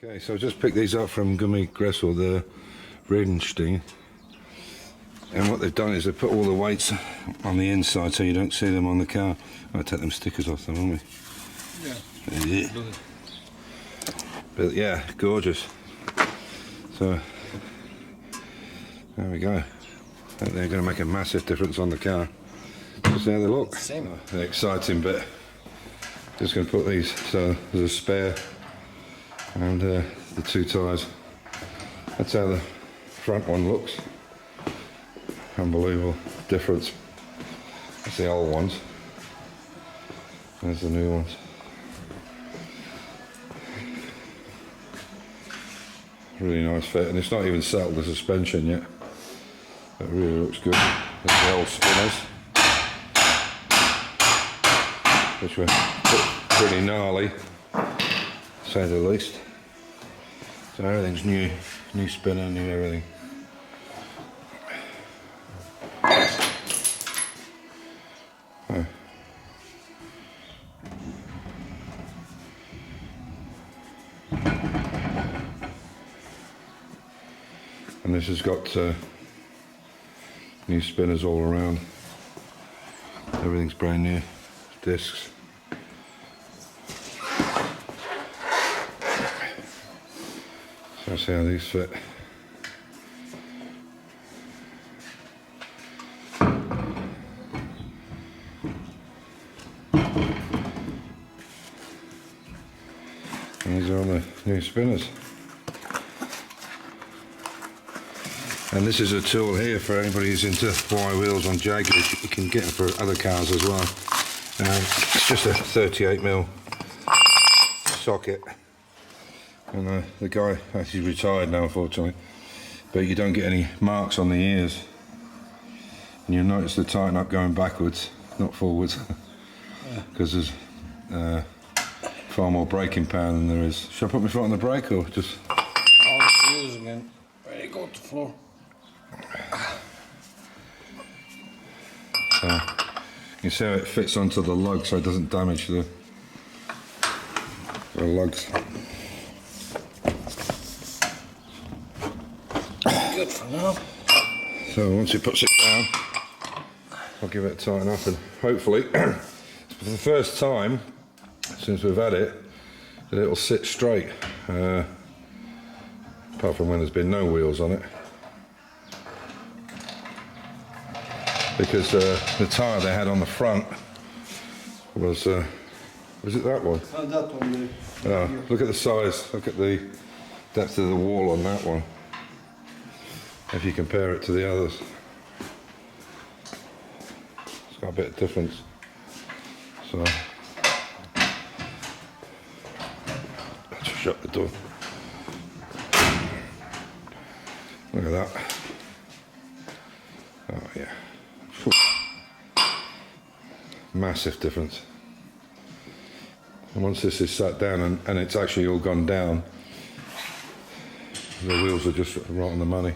Okay, so I just picked these up from Gummy Gressel, the Redensting. And what they've done is they've put all the weights on the inside so you don't see them on the car. I'll take them stickers off them, won't we? Yeah. But yeah, gorgeous. So, there we go. They're going to make a massive difference on the car. Just how they look. The exciting bit. Just going to put these, so there's a spare and the two tyres. That's how the front one looks. Unbelievable difference. That's the old ones. There's the new ones. Really nice fit, and it's not even settled the suspension yet. It really looks good. There's the old spinners, which were pretty gnarly, to say the least. So everything's new, new spinner, new everything. And this has got new spinners all around. Everything's brand new. Discs. So that's how these fit. And these are all the new spinners. And this is a tool here for anybody who's into wire wheels on Jaguars. You can get them for other cars as well. It's just a 38mm socket. And the guy actually retired now, unfortunately. But you don't get any marks on the ears. And you'll notice the tighten up going backwards, not forwards. Because there's far more braking power than there is. Should I put my foot on the brake or just... On the wheels again. Ready to go to the floor. So you see how it fits onto the lug so it doesn't damage the lugs. Good for now. So once it puts it down, I'll give it a tighten up, and hopefully, for the first time since we've had it, that it'll sit straight, apart from when there's been no wheels on it. Because the tyre they had on the front was it that one? That one. Look at the size, look at the depth of the wall on that one. If you compare it to the others, it's got a bit of difference. So let's shut the door. Look at that. Oh yeah. Massive difference. And once this is sat down and it's actually all gone down, the wheels are just right on the money.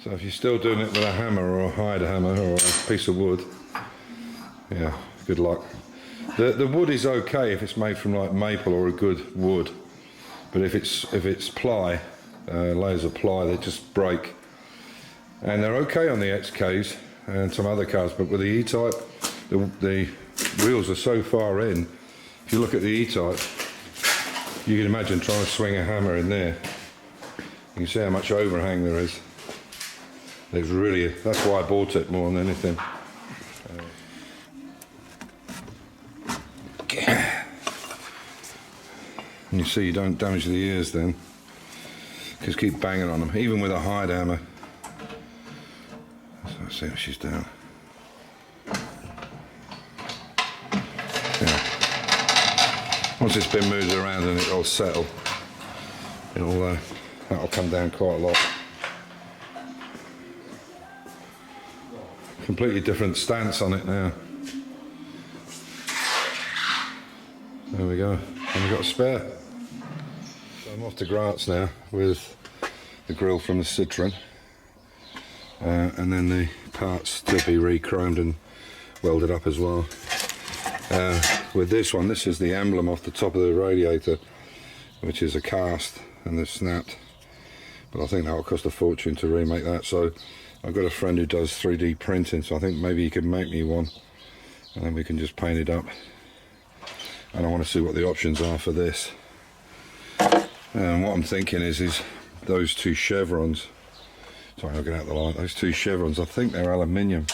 So if you're still doing it with a hammer or a hide hammer or a piece of wood, yeah, good luck. The wood is okay if it's made from like maple or a good wood, but if it's ply, layers of ply, they just break. And they're okay on the XKs and some other cars, but with the E-Type, the wheels are so far in. If you look at the E-Type, you can imagine trying to swing a hammer in there. You can see how much overhang there is. There's really, that's why I bought it more than anything. And you see you don't damage the ears then, because keep banging on them, even with a hide hammer. So let's see what she's doing. Yeah. Once it's been moved around and it'll settle, that'll come down quite a lot. Completely different stance on it now. There we go, and we've got a spare. So I'm off to Grant's now with the grille from the Citroen, and then the parts to be re-chromed and welded up as well. With this one, this is the emblem off the top of the radiator, which is a cast, and they've snapped. But I think that will cost a fortune to remake that. So I've got a friend who does 3D printing, so I think maybe he can make me one, and then we can just paint it up. And I want to see what the options are for this. And what I'm thinking is those two chevrons. Sorry, I'll get out the light. Those two chevrons, I think they're aluminium.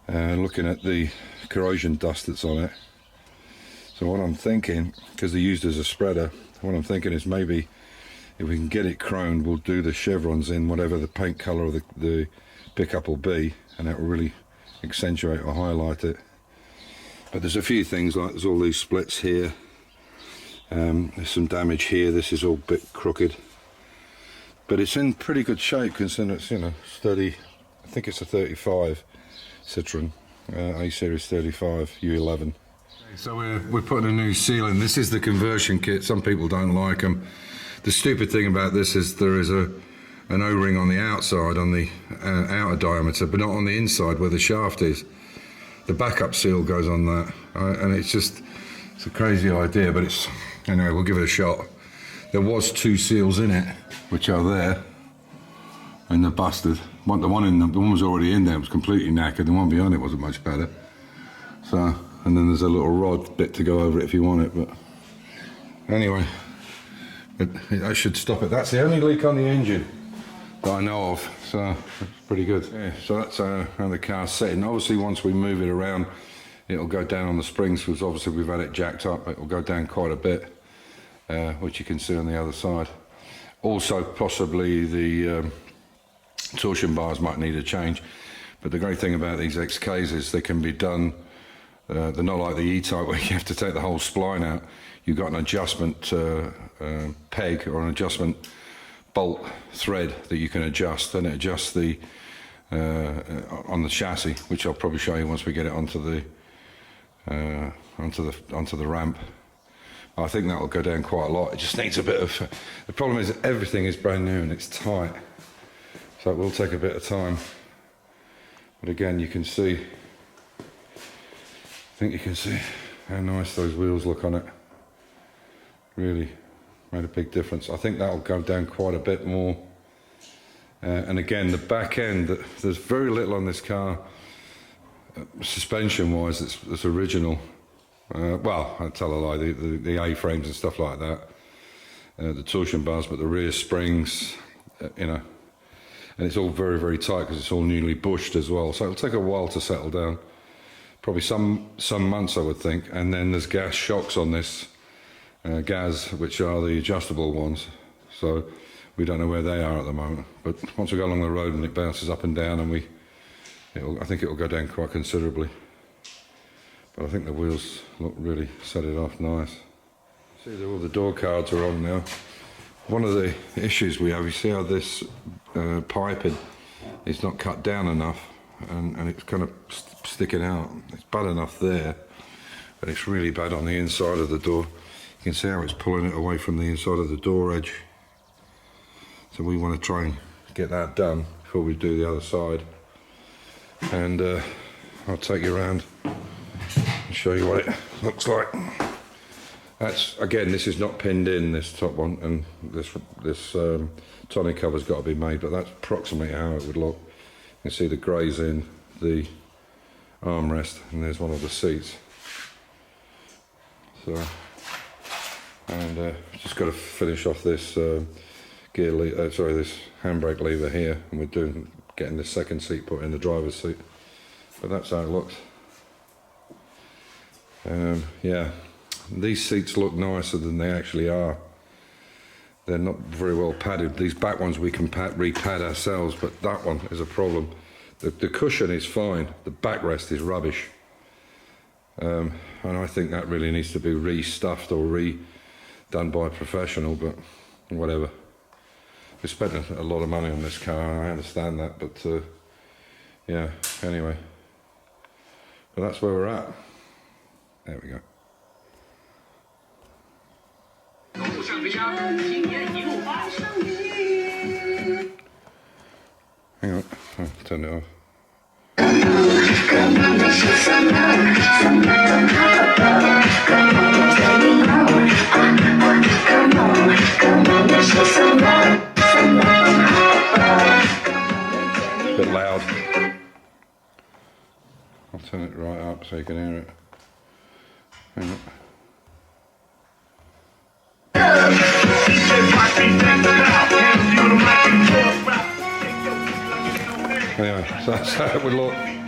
Looking at the corrosion dust that's on it. So what I'm thinking, because they're used as a spreader, what I'm thinking is maybe if we can get it chromed, we'll do the chevrons in whatever the paint colour of the pickup will be, and that will really accentuate or highlight it. But there's a few things, like there's all these splits here. There's some damage here. This is all a bit crooked, but it's in pretty good shape considering it's, you know, sturdy. I think it's a 35 Citroen, A series 35 U11. So we're putting a new seal in. This is the conversion kit. Some people don't like them. The stupid thing about this is there is an O-ring on the outside, on the outer diameter, but not on the inside where the shaft is. The backup seal goes on that, and it's a crazy idea, but it's, anyway, we'll give it a shot. There was two seals in it, which are there, and they're busted. The one was already in there, it was completely knackered. The one behind it wasn't much better. So, and then there's a little rod bit to go over it if you want it, but anyway, that should stop it. That's the only leak on the engine that I know of, so it's pretty good. Yeah, so that's how the car's setting. Obviously, once we move it around, it'll go down on the springs, because obviously we've had it jacked up. It'll go down quite a bit, which you can see on the other side. Also, possibly the torsion bars might need a change, but the great thing about these XKs is they can be done, they're not like the E-Type where you have to take the whole spline out. You've got an adjustment peg or an adjustment bolt thread that you can adjust, and it adjusts the on the chassis, which I'll probably show you once we get it onto the ramp. I think that will go down quite a lot. It just needs a bit of. The problem is everything is brand new and it's tight, so it will take a bit of time. But again, you can see. I think you can see how nice those wheels look on it. Really made a big difference. I think that'll go down quite a bit more. And again, the back end, there's very little on this car suspension wise that's original. Well, I tell a lie, the A-frames and stuff like that, the torsion bars, but the rear springs, you know, and it's all very, very tight because it's all newly bushed as well. So it'll take a while to settle down. Probably some months, I would think. And then there's gas shocks on this. Gas, which are the adjustable ones, so we don't know where they are at the moment, but once we go along the road and it bounces up and down, and I think it'll go down quite considerably. But I think the wheels look really set it off nice. See that all the door cards are on now. One of the issues we have, you see how this piping is not cut down enough, and it's kind of sticking out. It's bad enough there, but it's really bad on the inside of the door. You can see how it's pulling it away from the inside of the door edge. So we want to try and get that done before we do the other side. And I'll take you around and show you what it looks like. That's, again, this is not pinned in, this top one, and this tonneau cover's got to be made, but that's approximately how it would look. You can see the greys in the armrest, and there's one of the seats. So. And just got to finish off this this handbrake lever here, and we're getting the second seat put in the driver's seat. But that's how it looks. Yeah, these seats look nicer than they actually are. They're not very well padded. These back ones we can re-pad ourselves, but that one is a problem. The cushion is fine. The backrest is rubbish, and I think that really needs to be re-stuffed or done by a professional, but whatever. We spent a lot of money on this car, and I understand that, but yeah, anyway. But that's where we're at. There we go. Hang on, I'll turn it off. Bit loud. I'll turn it right up so you can hear it. Hang on. Anyway, so that's how it would look.